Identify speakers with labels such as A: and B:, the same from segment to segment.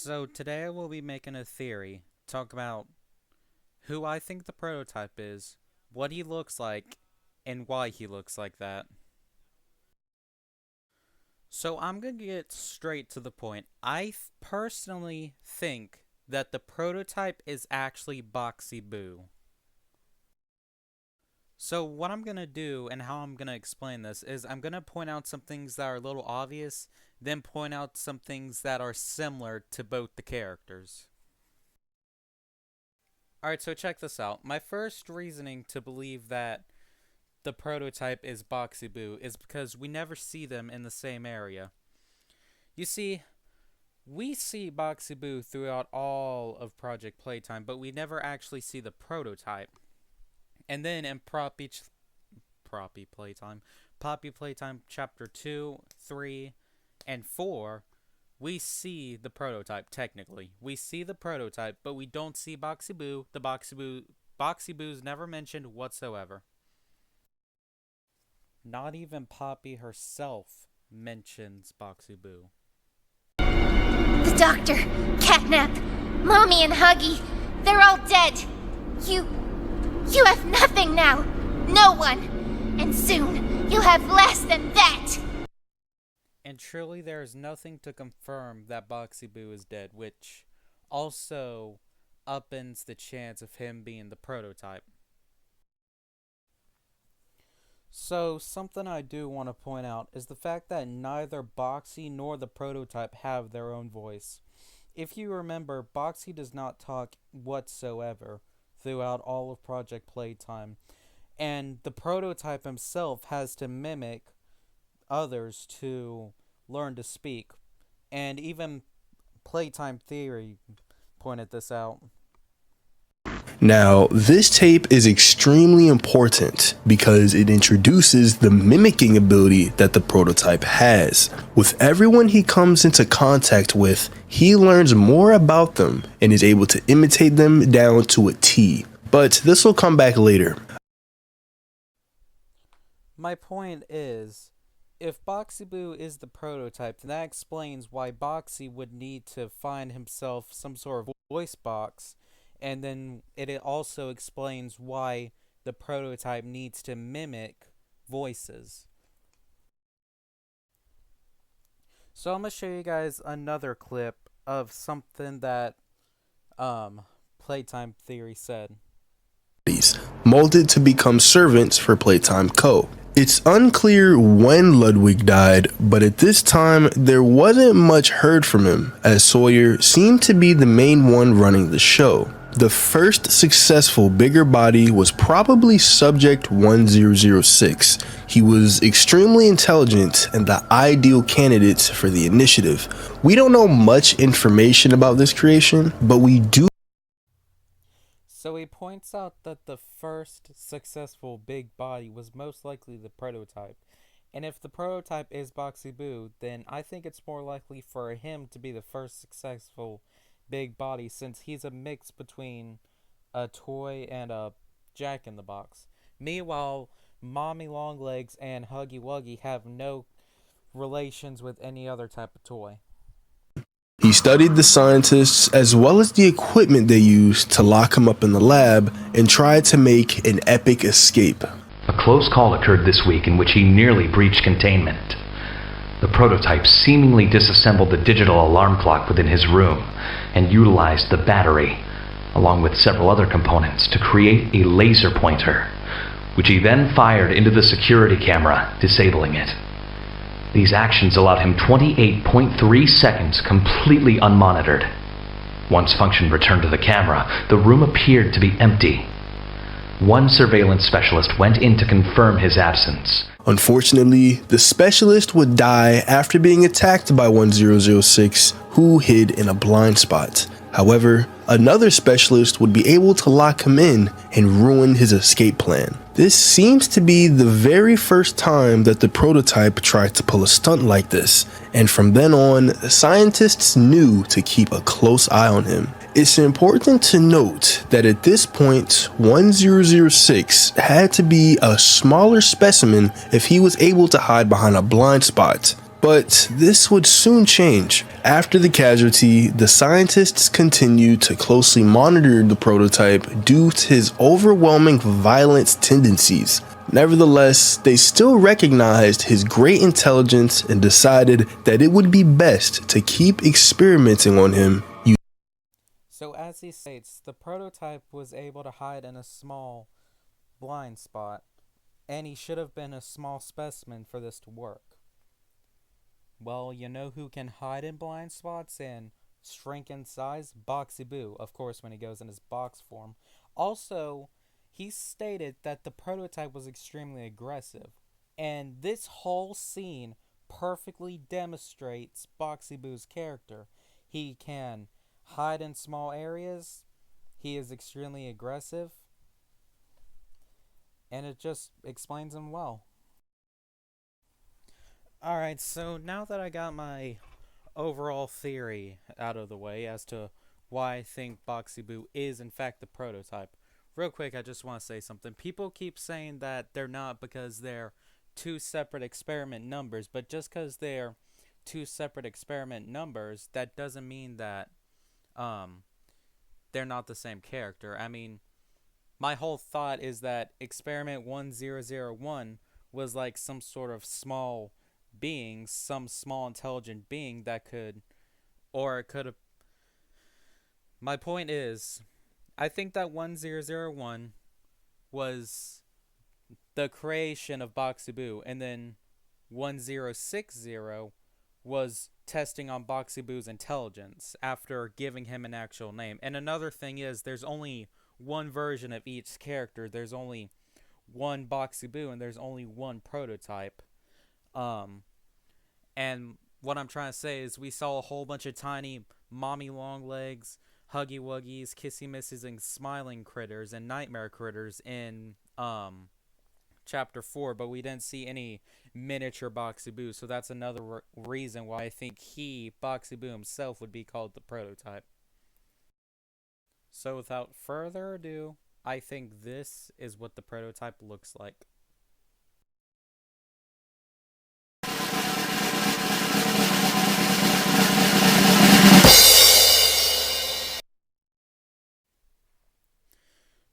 A: So today I will be making a theory, talk about who I think the prototype is, what he looks like, and why he looks like that. So I'm gonna get straight to the point. Personally think that the prototype is actually Boxy Boo. So what I'm gonna do and how I'm gonna explain this is I'm gonna point out some things that are a little obvious, then point out some things that are similar to both the characters. Alright, so check this out. My first reasoning to believe that the prototype is Boxy Boo is because we never see them in the same area. You see, we see Boxy Boo throughout all of Project Playtime, but we never actually see the prototype. And then in Poppy Playtime Chapter 2, 3, and 4, we see the prototype, technically. We see the prototype, but we don't see Boxy Boo. Boxy Boo's never mentioned whatsoever. Not even Poppy herself mentions Boxy Boo.
B: The doctor, Catnap, Mommy and Huggy, they're all dead. You have nothing now. No one. And soon, you'll have less than that.
A: And truly there is nothing to confirm that Boxy Boo is dead, which also upends the chance of him being the prototype. So, something I do want to point out is the fact that neither Boxy nor the prototype have their own voice. If you remember, Boxy does not talk whatsoever throughout all of Project Playtime, and the prototype himself has to mimic others to learn to speak, and even Playtime Theory pointed this out.
C: Now, this tape is extremely important because it introduces the mimicking ability that the prototype has. With everyone he comes into contact with, he learns more about them and is able to imitate them down to a T. But this will come back later.
A: My point is, if Boxy Boo is the prototype, then that explains why Boxy would need to find himself some sort of voice box. And then it also explains why the prototype needs to mimic voices. So I'm going to show you guys another clip of something that Playtime Theory said.
C: Molded to become servants for Playtime Co. It's unclear when Ludwig died, but at this time there wasn't much heard from him, as Sawyer seemed to be the main one running the show. The first successful bigger body was probably Subject 1006. He was extremely intelligent and the ideal candidate for the initiative. We don't know much information about this creation, but we do.
A: So he points out that the first successful big body was most likely the prototype. And if the prototype is Boxy Boo, then I think it's more likely for him to be the first successful big body, since he's a mix between a toy and a Jack-in-the-Box. Meanwhile, Mommy Longlegs and Huggy Wuggy have no relations with any other type of toy.
C: He studied the scientists as well as the equipment they used to lock him up in the lab and tried to make an epic escape.
D: A close call occurred this week in which he nearly breached containment. The prototype seemingly disassembled the digital alarm clock within his room and utilized the battery, along with several other components, to create a laser pointer, which he then fired into the security camera, disabling it. These actions allowed him 28.3 seconds completely unmonitored. Once function returned to the camera, the room appeared to be empty. One surveillance specialist went in to confirm his absence.
C: Unfortunately, the specialist would die after being attacked by 1006, who hid in a blind spot. However, another specialist would be able to lock him in and ruin his escape plan. This seems to be the very first time that the prototype tried to pull a stunt like this, and from then on, scientists knew to keep a close eye on him. It's important to note that at this point, 1006 had to be a smaller specimen if he was able to hide behind a blind spot. But this would soon change. After the casualty, the scientists continued to closely monitor the prototype due to his overwhelming violent tendencies. Nevertheless, they still recognized his great intelligence and decided that it would be best to keep experimenting on him.
A: So, as he states, the prototype was able to hide in a small blind spot, and he should have been a small specimen for this to work. Well, you know who can hide in blind spots and shrink in size? Boxy Boo, of course, when he goes in his box form. Also, he stated that the prototype was extremely aggressive, and this whole scene perfectly demonstrates Boxy Boo's character. He can hide in small areas, he is extremely aggressive, and it just explains him well. Alright, so now that I got my overall theory out of the way as to why I think Boxy Boo is in fact the prototype, real quick, I just want to say something. People keep saying that they're not because they're two separate experiment numbers, but just because they're two separate experiment numbers, that doesn't mean that um, they're not the same character. I mean, my whole thought is that experiment 1001 was like some sort of small being, some small intelligent being that could, or it could have. My point is, I think that 1001 was the creation of Boxy Boo, and then 1060 was testing on Boxy Boo's intelligence after giving him an actual name. And another thing is, there's only one version of each character. There's only one Boxy Boo, and there's only one prototype. Um, and what I'm trying to say is, we saw a whole bunch of tiny mommy long legs, huggy wuggies, kissy misses, and smiling critters and nightmare critters in chapter 4, but we didn't see any miniature Boxy Boo, so that's another reason why I think Boxy Boo himself, would be called the prototype. So without further ado, I think this is what the prototype looks like.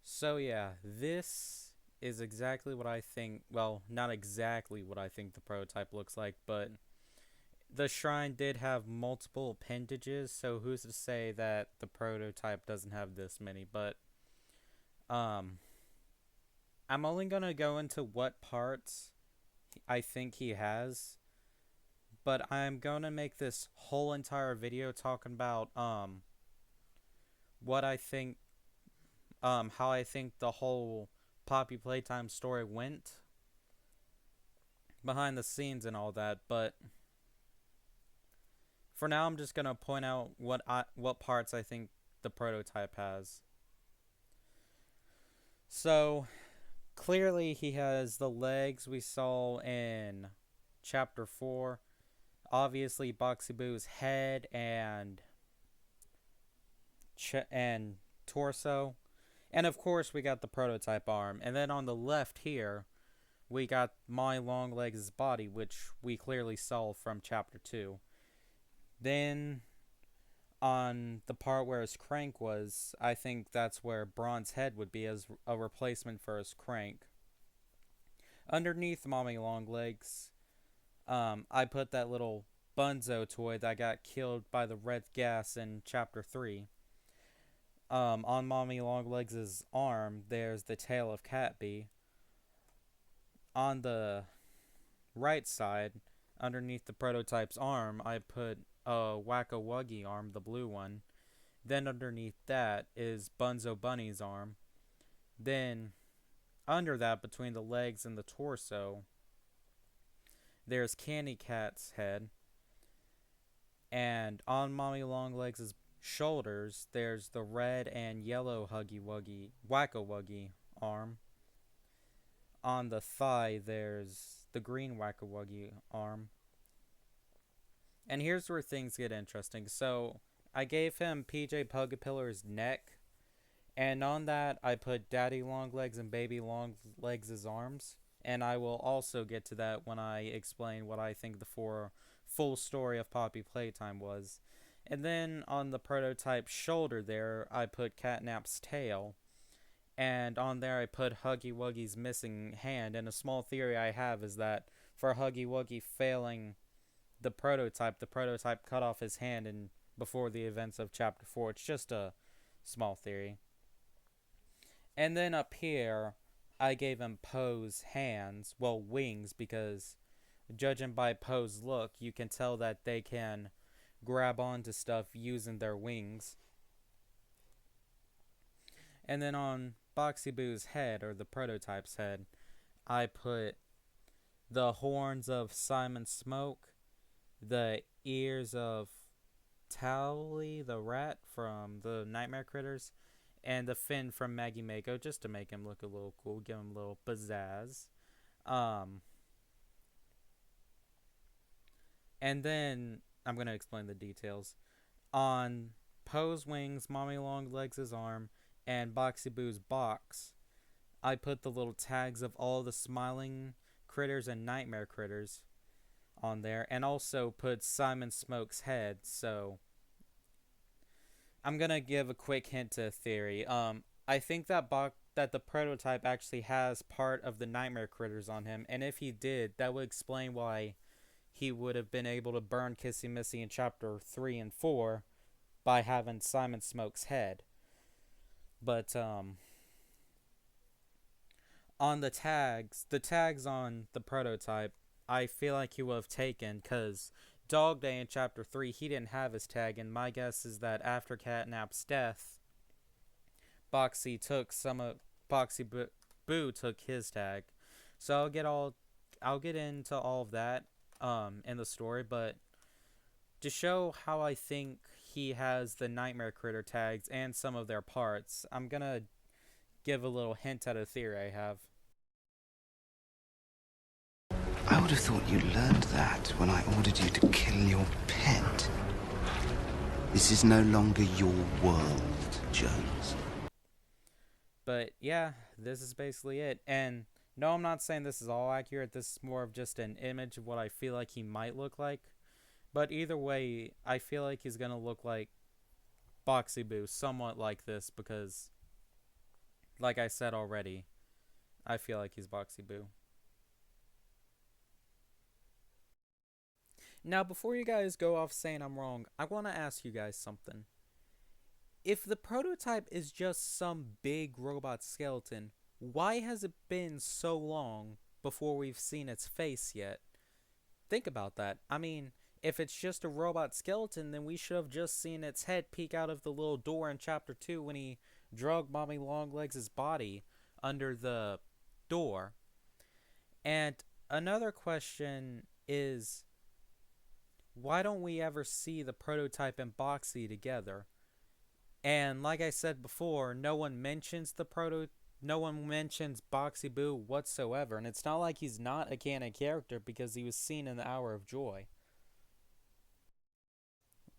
A: So yeah, this is exactly what I think, well, not exactly what I think the prototype looks like, but the shrine did have multiple appendages, so who's to say that the prototype doesn't have this many, but um I'm only going to go into what parts I think he has, but I'm going to make this whole entire video talking about what I think, how I think the whole Poppy Playtime story went behind the scenes and all that, but for now I'm just going to point out what parts I think the prototype has. So, clearly he has the legs we saw in chapter 4. Obviously Boxy Boo's head and torso. And of course we got the prototype arm. And then on the left here, we got My Longlegs' body, which we clearly saw from chapter 2. Then on the part where his crank was, I think that's where Bron's head would be as a replacement for his crank. Underneath Mommy Longlegs, I put that little Bunzo toy that got killed by the red gas in chapter 3. On Mommy Longlegs' arm, there's the tail of Catbee. On the right side, underneath the prototype's arm, I put a Wacko Wuggy arm, the blue one. Then underneath that is Bunzo Bunny's arm. Then under that, between the legs and the torso, there's Candy Cat's head. And on Mommy Longlegs' shoulders, there's the red and yellow Huggy Wuggy, Wacko Wuggy arm. On the thigh, there's the green Wacko Wuggy arm. And here's where things get interesting. So, I gave him PJ Pugapillar's neck, and on that, I put Daddy Longlegs and Baby Longlegs' arms. And I will also get to that when I explain what I think the full story of Poppy Playtime was. And then on the prototype shoulder there, I put Catnap's tail. And on there, I put Huggy Wuggy's missing hand. And a small theory I have is that for Huggy Wuggy failing the prototype cut off his hand and before the events of Chapter 4. It's just a small theory. And then up here, I gave him Poe's hands, well, wings, because judging by Poe's look, you can tell that they can grab onto stuff using their wings. And then on Boxy Boo's head, or the prototype's head, I put the horns of Simon Smoke, the ears of Towley the rat from the Nightmare Critters, and the fin from Maggie Mako, just to make him look a little cool, give him a little pizzazz. And then I'm going to explain the details. On Poe's wings, Mommy Longlegs' arm, and Boxy Boo's box, I put the little tags of all the smiling critters and nightmare critters on there, and also put Simon Smoke's head. So I'm gonna give a quick hint to a theory. I think that the prototype actually has part of the nightmare critters on him, and if he did, that would explain why he would have been able to burn Kissy Missy in chapter 3 and 4 by having Simon Smoke's head. But on the tags on the prototype, I feel like he would have taken, because Dog Day in chapter 3, he didn't have his tag, and my guess is that after Catnap's death, Boxy Boo took his tag. So I'll get into all of that in the story, but to show how I think he has the Nightmare Critter tags and some of their parts, I'm gonna give a little hint at a theory I have.
E: I would have thought you learned that when I ordered you to kill your pet. This is no longer your world, Jones.
A: But yeah, this is basically it. And no, I'm not saying this is all accurate. This is more of just an image of what I feel like he might look like. But either way, I feel like he's going to look like Boxy Boo, somewhat like this, because, like I said already, I feel like he's Boxy Boo. Now, before you guys go off saying I'm wrong, I want to ask you guys something. If the prototype is just some big robot skeleton, why has it been so long before we've seen its face yet? Think about that. I mean, if it's just a robot skeleton, then we should have just seen its head peek out of the little door in chapter 2 when he drug Mommy Longlegs' body under the door. And another question is, why don't we ever see the prototype and Boxy together? And like I said before, no one mentions Boxy Boo whatsoever, and it's not like he's not a canon character because he was seen in the Hour of Joy.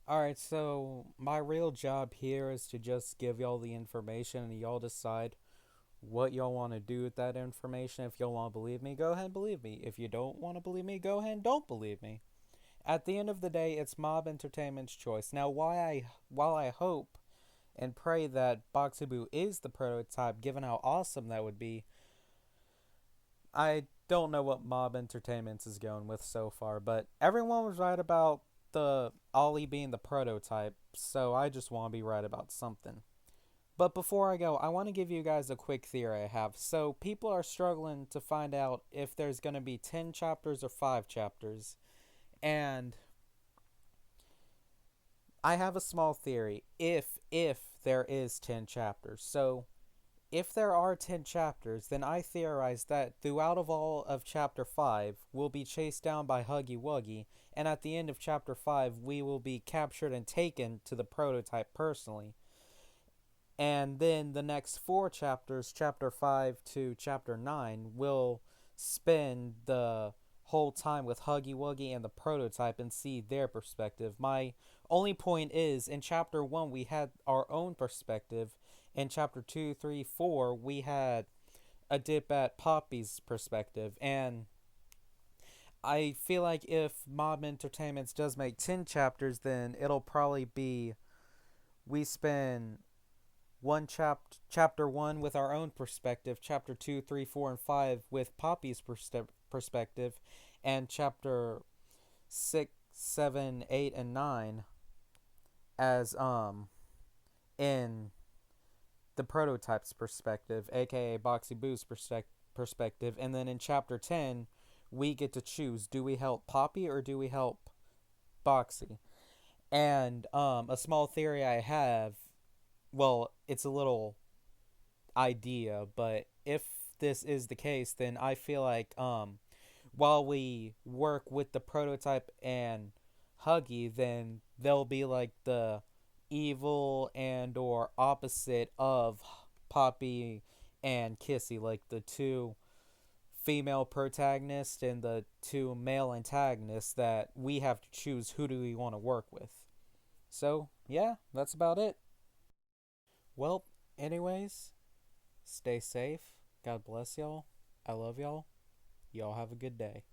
A: Alright, so my real job here is to just give y'all the information and y'all decide what y'all want to do with that information. If y'all want to believe me, go ahead and believe me. If you don't want to believe me, go ahead and don't believe me. At the end of the day, it's Mob Entertainment's choice. Now, while I hope and pray that Boxy Boo is the prototype, given how awesome that would be, I don't know what Mob Entertainment is going with so far, but everyone was right about the Ollie being the prototype, so I just want to be right about something. But before I go, I want to give you guys a quick theory I have. So people are struggling to find out if there's going to be 10 chapters or 5 chapters. And I have a small theory, if there is 10 chapters. So if there are 10 chapters, then I theorize that throughout of all of chapter 5, we'll be chased down by Huggy Wuggy, and at the end of chapter 5, we will be captured and taken to the prototype personally. And then the next 4 chapters, chapter 5 to chapter 9, will spend the whole time with Huggy Wuggy and the prototype and see their perspective. My only point is, in chapter 1, we had our own perspective. In chapter 2, 3, 4, we had a dip at Poppy's perspective. And I feel like if Mob Entertainments does make 10 chapters, then it'll probably be we spend chapter 1 with our own perspective, chapter 2, 3, 4, and 5 with Poppy's perspective, and chapter 6, 7, 8, and 9 as in the prototype's perspective, aka Boxy Boo's perspective, and then in chapter 10 we get to choose, do we help Poppy or do we help Boxy? And a small theory I have, well, it's a little idea, but if this is the case, then I feel like while we work with the prototype and Huggy, then they'll be like the evil and or opposite of Poppy and Kissy, like the two female protagonists and the two male antagonists that we have to choose who do we want to work with. So, yeah, that's about it. Well, anyways, stay safe. God bless y'all. I love y'all. Y'all have a good day.